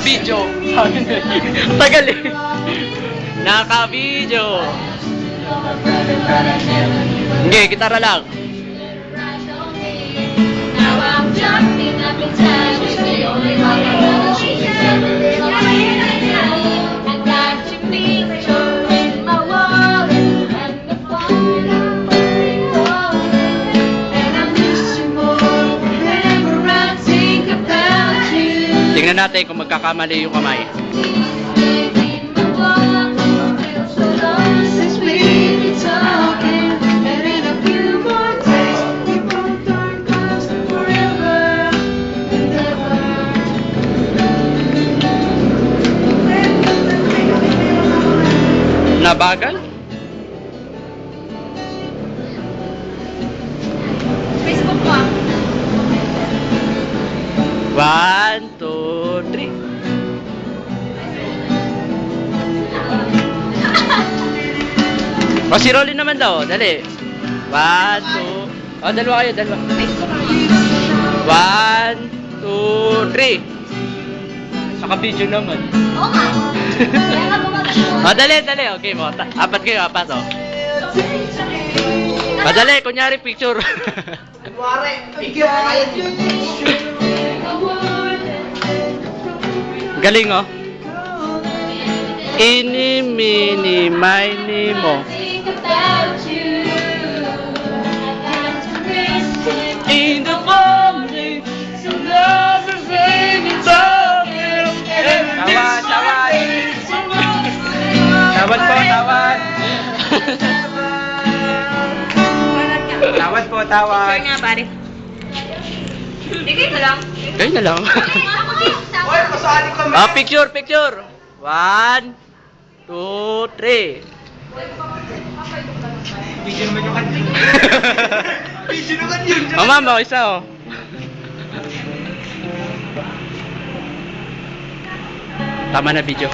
Naka-video. Sabi na tagal eh. Naka-video. Hindi, gitara lang. Tingnan natin kung magkakamali yung kamay. Nabagal? Facebook mo ah. 1, 2, 3. O, si Rolly naman daw. Dali. 1, 2. O, dalawa kayo, dalawa. 1, 2, 3. Naka-video naman. Oo nga. Kaya nga bumagay mo. O, dali, dali. Okay mo. Apat kayo, apat, o. Madali, kunyari picture. Galing, oh. Ini, mini, mini mo. In the morning, some love is raining somewhere. Tawad, tawad. Tawad po, tawad. Tawad po, tawad. Picture nga, pare. Hindi kayo na lang. Kayo na lang. Oy, pasali ka. Ah, picture, picture. 1, 2, 3. Video naman yung kanting. Video naman yun. Oh, ma'am, ako isa, oh. Tama na video.